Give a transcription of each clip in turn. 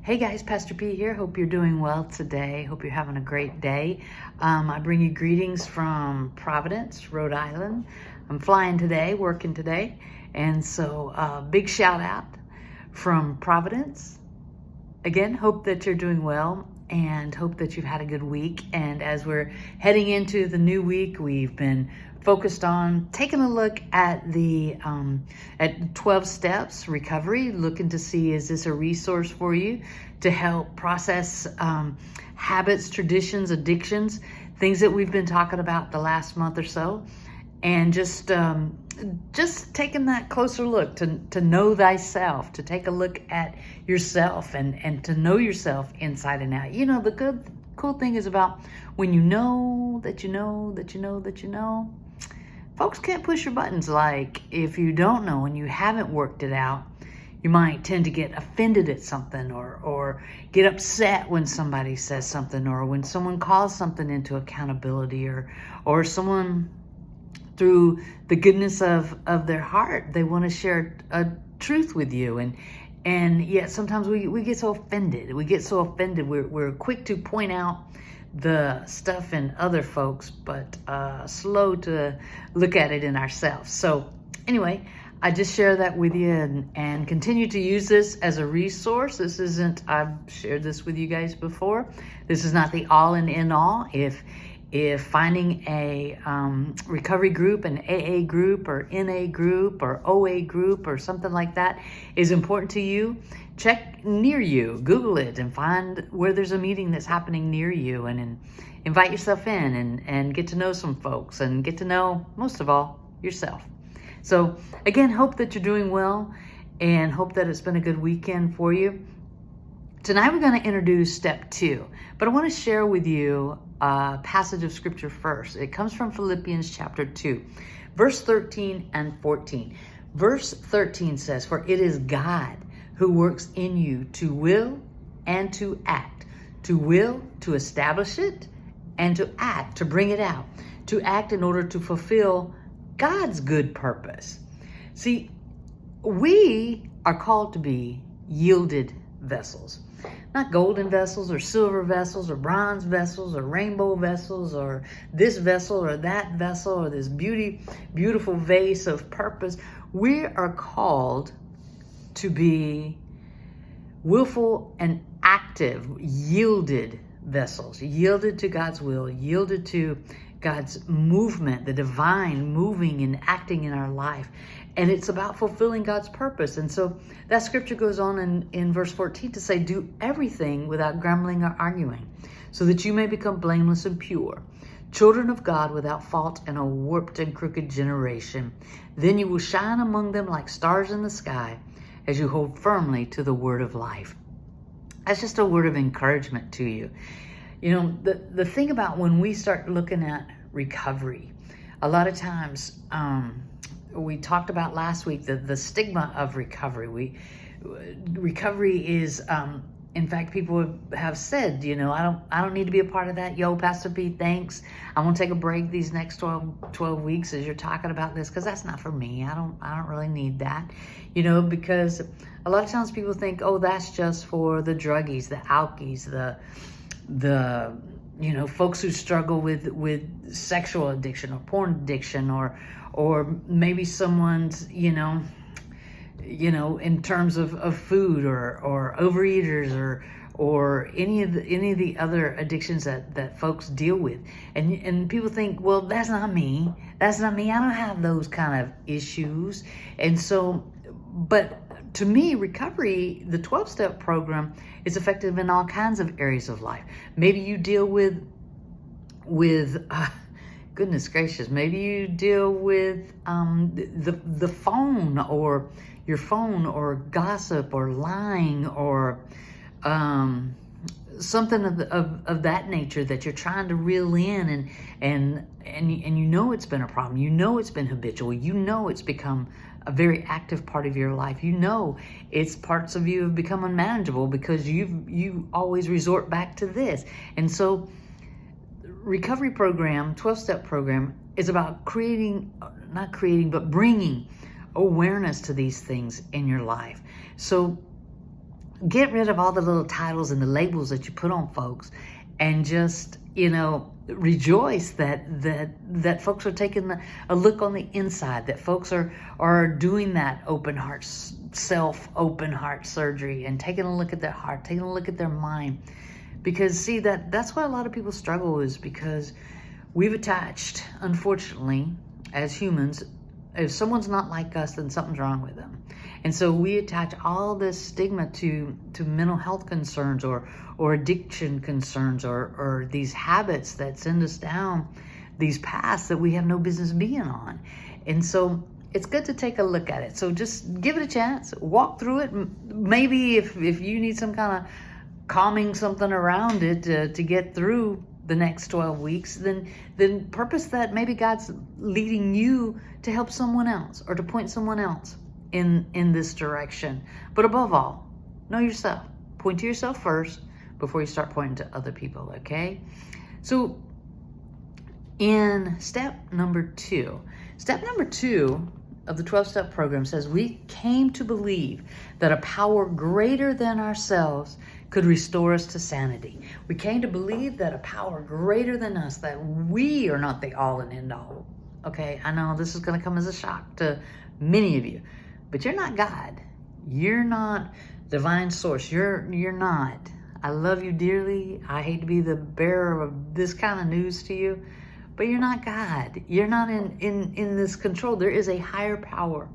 Hey guys, Pastor P here. Hope you're doing well today. Hope you're having a great day. I bring you greetings from Providence, Rhode Island. I'm flying today, working today. And so big shout out from Providence. Again, hope that you're doing well and hope that you've had a good week. And as we're heading into the new week, we've been focused on taking a look at the at 12 steps recovery, looking to see, is this a resource for you to help process habits, traditions, addictions, things that we've been talking about the last month or so, and just taking that closer look to know thyself, to take a look at yourself and to know yourself inside and out. You know, the cool thing is about when you know that you know that you know that you know, folks can't push your buttons. Like if you don't know and you haven't worked it out, you might tend to get offended at something or get upset when somebody says something, or when someone calls something into accountability, or someone, through the goodness of their heart, they want to share a truth with you. And yet sometimes we get so offended. We're quick to point out the stuff in other folks, but slow to look at it in ourselves. So anyway, I just share that with you and continue to use this as a resource. This isn't, I've shared this with you guys before. This is not the all and end all. If finding a recovery group, an AA group or NA group or OA group or something like that is important to you, check near you, Google it, and find where there's a meeting that's happening near you, and invite yourself in and get to know some folks and get to know, most of all, yourself. So again, hope that you're doing well and hope that it's been a good weekend for you. Tonight we're going to introduce step 2, but I want to share with you a passage of scripture first. It comes from Philippians chapter 2, verse 13 and 14. Verse 13 says, "For it is God who works in you to will and to act, to will to establish it, and to act to bring it out, to act in order to fulfill God's good purpose." See, we are called to be yielded vessels. Not golden vessels or silver vessels or bronze vessels or rainbow vessels or this vessel or that vessel or this beautiful vase of purpose. We are called to be willful and active, yielded vessels, yielded to God's will, yielded to God's movement, the divine moving and acting in our life. And it's about fulfilling God's purpose. And so that scripture goes on in verse 14 to say, "Do everything without grumbling or arguing, so that you may become blameless and pure, children of God without fault in a warped and crooked generation. Then you will shine among them like stars in the sky as you hold firmly to the word of life." That's just a word of encouragement to you. You know, the thing about when we start looking at recovery, a lot of times, we talked about last week the stigma of recovery. Recovery is, in fact, people have said, you know, I don't need to be a part of that. Yo, Pastor P, thanks. I'm gonna take a break these next 12 weeks as you're talking about this, because that's not for me. I don't really need that, you know, because a lot of times people think, oh, that's just for the druggies, the alkies, the you know, folks who struggle with sexual addiction or porn addiction, or maybe someone's, you know, in terms of food or overeaters or any of the other addictions that folks deal with. And people think, well, that's not me. That's not me. I don't have those kind of issues. And so, but to me, recovery, the 12-step program, is effective in all kinds of areas of life. Maybe you deal with goodness gracious, maybe you deal with the phone, or your phone, or gossip, or lying, or something of that nature that you're trying to reel in, and you know it's been a problem. You know it's been habitual. You know it's become a very active part of your life. You know it's parts of you have become unmanageable because you always resort back to this. And so recovery program, 12-step program, is about bringing awareness to these things in your life. So get rid of all the little titles and the labels that you put on folks, and just, rejoice that folks are taking a look on the inside, that folks are doing that open heart surgery and taking a look at their heart, taking a look at their mind. Because see, that's why a lot of people struggle, is because we've attached, unfortunately, as humans, if someone's not like us, then something's wrong with them. And so we attach all this stigma to mental health concerns or addiction concerns or these habits that send us down these paths that we have no business being on. And so it's good to take a look at it. So just give it a chance, walk through it. Maybe if you need some kind of calming something around it to get through the next 12 weeks, then purpose that maybe God's leading you to help someone else or to point someone else in this direction. But above all, know yourself. Point to yourself first before you start pointing to other people, okay? So in step number two of the 12-step program says we came to believe that a power greater than ourselves could restore us to sanity. We came to believe that a power greater than us, that we are not the all and end all. Okay, I know this is going to come as a shock to many of you, but you're not God. You're not divine source. You're not. I love you dearly. I hate to be the bearer of this kind of news to you, but you're not God. You're not in this control. There is a higher power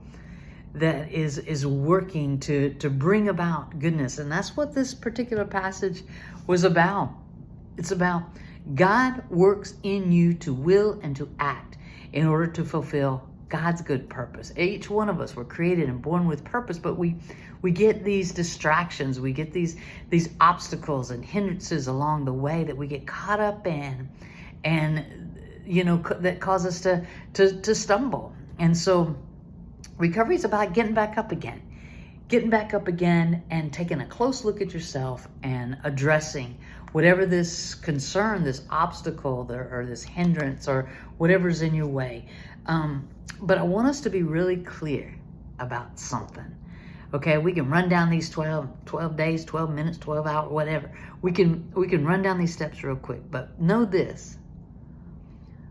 that is working to bring about goodness. And that's what this particular passage was about. It's about God works in you to will and to act in order to fulfill God's good purpose. Each one of us were created and born with purpose, but we get these distractions, we get these obstacles and hindrances along the way that we get caught up in, and that cause us to stumble. And so recovery is about getting back up again and taking a close look at yourself and addressing whatever this concern, this obstacle, or this hindrance, or whatever's in your way. But I want us to be really clear about something. Okay, we can run down these 12 days, 12 minutes, 12 hours, whatever. We can run down these steps real quick, but know this.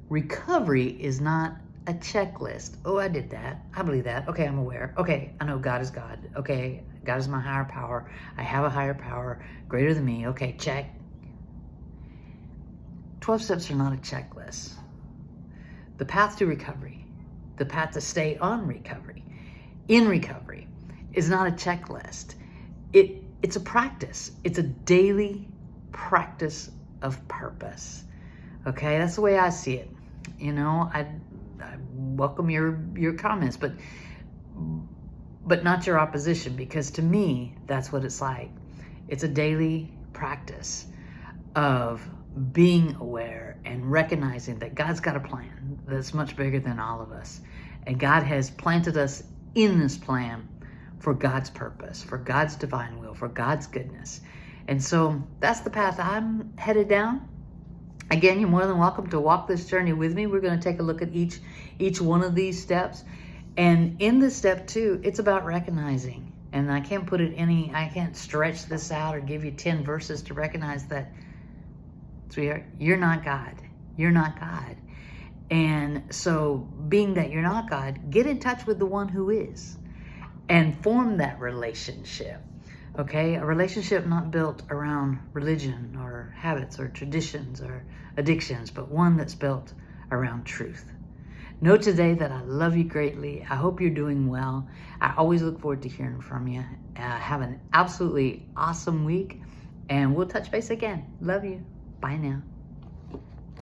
Recovery is not a checklist. Oh, I did that. I believe that. Okay, I'm aware. Okay, I know God is God. Okay, God is my higher power. I have a higher power greater than me. Okay, check. 12 steps are not a checklist. The path to recovery, the path to stay on recovery, in recovery, is not a checklist. It's a practice. It's a daily practice of purpose. Okay, that's the way I see it. I welcome your comments, but not your opposition, because to me, that's what it's like. It's a daily practice of being aware and recognizing that God's got a plan that's much bigger than all of us. And God has planted us in this plan for God's purpose, for God's divine will, for God's goodness. And so that's the path I'm headed down. Again, you're more than welcome to walk this journey with me. We're going to take a look at each one of these steps. And in this step 2, it's about recognizing. And I can't stretch this out or give you 10 verses to recognize that, sweetheart, you're not God. You're not God. And so being that you're not God, get in touch with the one who is and form that relationship. Okay, a relationship not built around religion or habits or traditions or addictions, but one that's built around truth. Know today that I love you greatly. I hope you're doing well. I always look forward to hearing from you. Have an absolutely awesome week, and we'll touch base again. Love you. Bye now.